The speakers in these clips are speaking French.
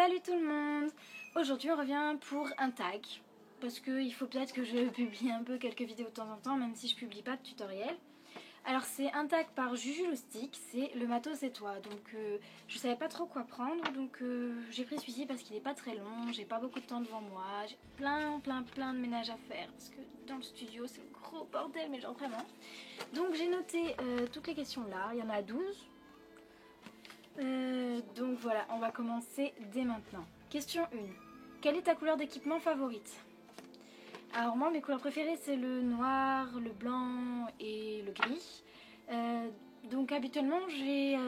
Salut tout le monde! Aujourd'hui on revient pour un tag parce qu'il faut peut-être que je publie un peu quelques vidéos de temps en temps même si je publie pas de tutoriel. Alors c'est un tag par Jujuloustic, c'est le matos et toi, donc je savais pas trop quoi prendre donc j'ai pris celui-ci parce qu'il est pas très long, j'ai pas beaucoup de temps devant moi, j'ai plein de ménage à faire parce que dans le studio c'est le gros bordel mais genre vraiment. Donc j'ai noté toutes les questions là, il y en a 12. Donc voilà, on va commencer dès maintenant. Question 1. Quelle est ta couleur d'équipement favorite? Alors moi mes couleurs préférées c'est le noir, le blanc et le gris. Donc habituellement j'ai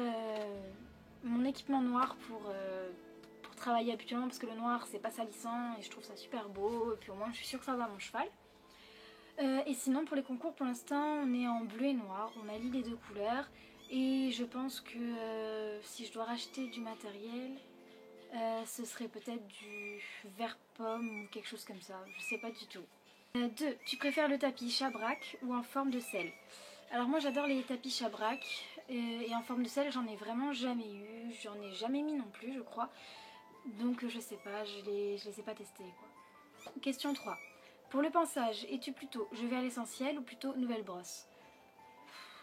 mon équipement noir pour travailler habituellement parce que le noir c'est pas salissant et je trouve ça super beau et puis au moins je suis sûre que ça va à mon cheval. Et sinon pour les concours pour l'instant on est en bleu et noir, on allie les deux couleurs et je pense que si je dois racheter du matériel ce serait peut-être du vert pomme ou quelque chose comme ça, je sais pas du tout. 2. Tu préfères le tapis Chabrac ou en forme de selle? Alors moi j'adore les tapis Chabrac et en forme de selle j'en ai vraiment jamais eu, j'en ai jamais mis non plus je crois. Donc je sais pas, je les ai pas testés quoi. Question 3. Pour le pansage, es-tu plutôt je vais à l'essentiel ou plutôt nouvelle brosse?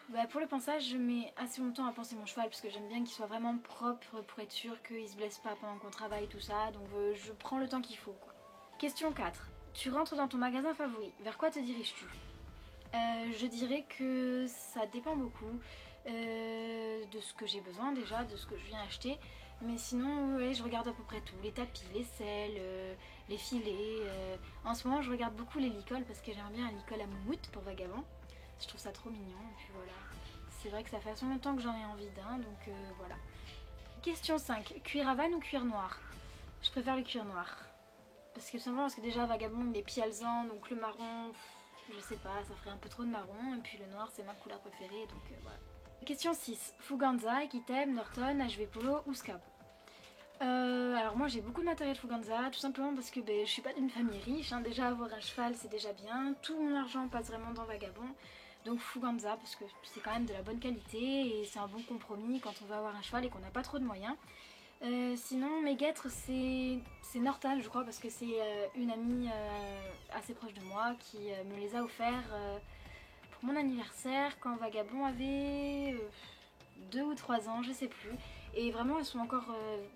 Bah pour le pansage je mets assez longtemps à panser mon cheval parce que j'aime bien qu'il soit vraiment propre pour être sûr qu'il se blesse pas pendant qu'on travaille tout ça, donc je prends le temps qu'il faut quoi. Question 4. Tu rentres dans ton magasin favori, vers quoi te diriges-tu? Je dirais que ça dépend beaucoup de ce que j'ai besoin déjà, de ce que je viens acheter. Mais sinon, ouais, je regarde à peu près tout. Les tapis, les selles, les filets. En ce moment, je regarde beaucoup les licoles parce que j'aimerais bien un licol à moumoute pour Vagabond. Je trouve ça trop mignon. Et puis voilà. C'est vrai que ça fait assez longtemps que j'en ai envie d'un, donc voilà. Question 5. Cuir Havane ou cuir noir? Je préfère le cuir noir. Parce que simplement parce que déjà Vagabond il est pialzant, donc le marron, je sais pas, ça ferait un peu trop de marron. Et puis le noir c'est ma couleur préférée, donc voilà. Question 6. Fuganza, Equitem, Norton, HV Polo ou Scap? Alors moi j'ai beaucoup de matériel Fuganza, tout simplement parce que je suis pas d'une famille riche, hein. Déjà avoir un cheval c'est déjà bien, tout mon argent passe vraiment dans Vagabond. Donc Fuganza parce que c'est quand même de la bonne qualité et c'est un bon compromis quand on veut avoir un cheval et qu'on n'a pas trop de moyens. Sinon mes guêtres c'est Norton je crois parce que c'est une amie assez proche de moi qui me les a offerts pour mon anniversaire quand Vagabond avait 2 ou 3 ans, je sais plus. Et vraiment elles sont encore,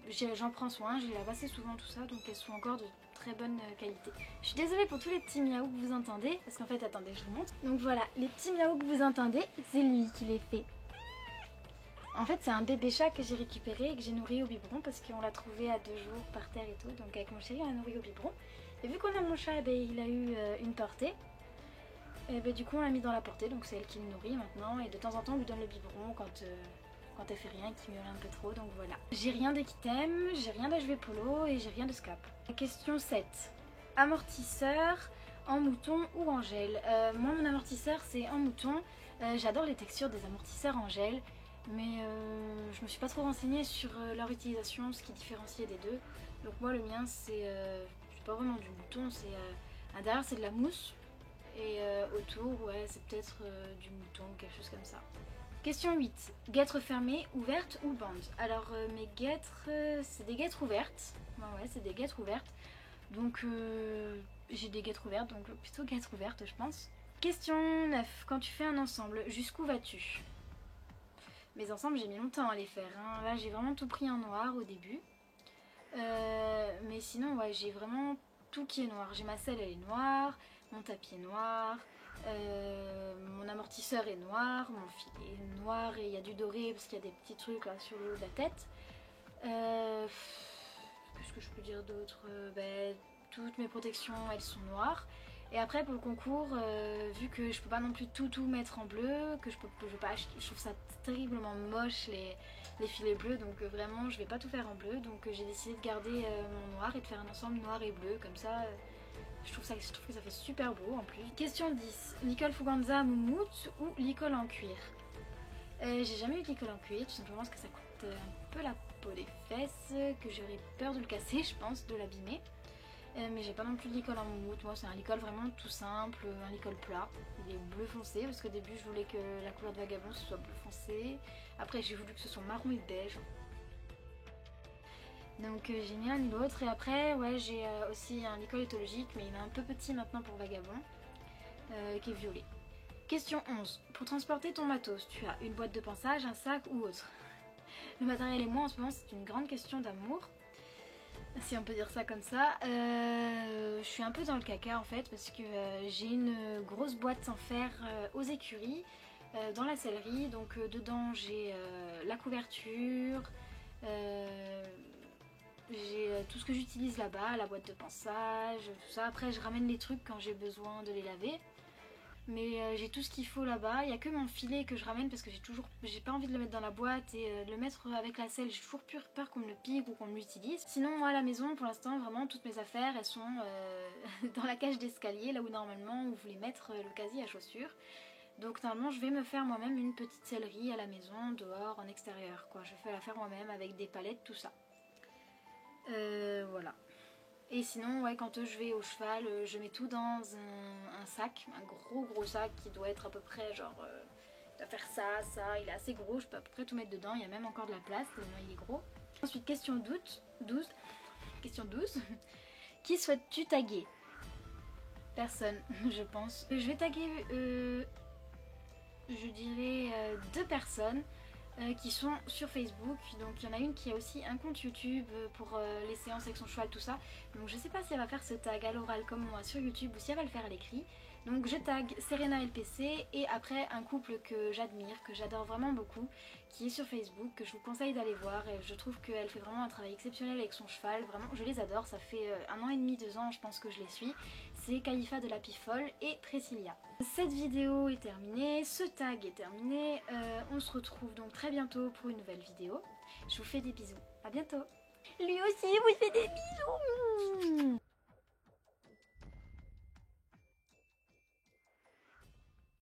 j'en prends soin, je les lave assez souvent tout ça, donc elles sont encore de très bonne qualité. Je suis désolée pour tous les petits miaou que vous entendez, parce qu'en fait attendez je vous montre. Donc voilà, les petits miaou que vous entendez, c'est lui qui les fait. En fait c'est un bébé chat que j'ai récupéré et que j'ai nourri au biberon parce qu'on l'a trouvé à 2 jours par terre et tout. Donc avec mon chéri on l'a nourri au biberon. Et vu qu'on a mon chat, il a eu une portée. Et du coup on l'a mis dans la portée, donc c'est elle qui le nourrit maintenant. Et de temps en temps on lui donne le biberon quand elle fait rien, qu'il miaule un peu trop, donc voilà. J'ai rien d'Equitem, j'ai rien d'HV Polo et j'ai rien de Scap. Question 7. Amortisseur en mouton ou en gel? Moi mon amortisseur c'est en mouton. J'adore les textures des amortisseurs en gel. Mais je me suis pas trop renseignée sur leur utilisation, ce qui différenciait des deux. Donc moi le mien c'est pas vraiment du mouton, c'est à l'intérieur c'est de la mousse. Et autour ouais c'est peut-être du mouton ou quelque chose comme ça. Question 8. Guêtres fermées, ouvertes ou bandes? Alors mes guêtres c'est des guêtres ouvertes. Ouais c'est des guêtres ouvertes. Donc j'ai des guêtres ouvertes, donc plutôt guêtres ouvertes je pense. Question 9. Quand tu fais un ensemble, jusqu'où vas-tu? Mes ensembles j'ai mis longtemps à les faire, hein. Là j'ai vraiment tout pris en noir au début. Mais sinon ouais j'ai vraiment tout qui est noir. J'ai ma selle elle est noire, mon tapis est noir, mon amortisseur est noir, mon filet est noir et il y a du doré parce qu'il y a des petits trucs là sur le haut de la tête. Qu'est-ce que je peux dire d'autre? Toutes mes protections elles sont noires. Et après pour le concours, vu que je peux pas non plus tout mettre en bleu, que je peux pas acheter, je trouve ça terriblement moche les filets bleus, donc vraiment je vais pas tout faire en bleu, donc j'ai décidé de garder mon noir et de faire un ensemble noir et bleu, comme ça je trouve que ça fait super beau en plus. Question 10. Licol Fuganza moumoute ou licol en cuir? J'ai jamais eu de licol en cuir, tout simplement parce que ça coûte un peu la peau des fesses, que j'aurais peur de le casser je pense, de l'abîmer. Mais j'ai pas non plus de licol en moumoute, moi c'est un licol vraiment tout simple, un licol plat. Il est bleu foncé parce qu'au début je voulais que la couleur de Vagabond ce soit bleu foncé. Après j'ai voulu que ce soit marron et beige. Donc j'ai mis l'un et l'autre. Et après, ouais, j'ai aussi un licol éthologique, mais il est un peu petit maintenant pour Vagabond, qui est violet. Question 11. Pour transporter ton matos, tu as une boîte de pansage, un sac ou autre? Le matériel et moi en ce moment c'est une grande question d'amour, si on peut dire ça comme ça. Je suis un peu dans le caca en fait parce que j'ai une grosse boîte en fer aux écuries dans la sellerie. Donc dedans j'ai la couverture, j'ai tout ce que j'utilise là-bas, la boîte de pansage, tout ça. Après je ramène les trucs quand j'ai besoin de les laver. Mais j'ai tout ce qu'il faut là-bas. Il n'y a que mon filet que je ramène parce que j'ai pas envie de le mettre dans la boîte et de le mettre avec la selle. J'ai toujours peur qu'on me le pique ou qu'on me l'utilise. Sinon, moi à la maison, pour l'instant, vraiment toutes mes affaires, elles sont dans la cage d'escalier, là où normalement on voulait mettre le casier à chaussures. Donc normalement, je vais me faire moi-même une petite sellerie à la maison, dehors, en extérieur, quoi. Je vais la faire moi-même avec des palettes, tout ça. Voilà. Et sinon, ouais, quand je vais au cheval, je mets tout dans un sac, un gros sac qui doit être à peu près genre, il doit faire ça, il est assez gros, je peux à peu près tout mettre dedans, il y a même encore de la place, tellement il est gros. Ensuite, question 12. Question 12. Qui souhaites-tu taguer? Personne, je pense. Je vais taguer, je dirais, 2 personnes. Qui sont sur Facebook. Donc il y en a une qui a aussi un compte YouTube pour les séances avec son cheval, tout ça. Donc je sais pas si elle va faire ce tag à l'oral comme moi sur YouTube ou si elle va le faire à l'écrit. Donc je tag Serena LPC et après un couple que j'admire, que j'adore vraiment beaucoup, qui est sur Facebook, que je vous conseille d'aller voir. Et je trouve qu'elle fait vraiment un travail exceptionnel avec son cheval. Vraiment, je les adore. Ça fait 1 an et demi, 2 ans je pense que je les suis. C'est Kalifa de la Pifole et Trescilia. Cette vidéo est terminée, ce tag est terminé. On se retrouve donc très bientôt pour une nouvelle vidéo. Je vous fais des bisous. À bientôt. Lui aussi vous fait des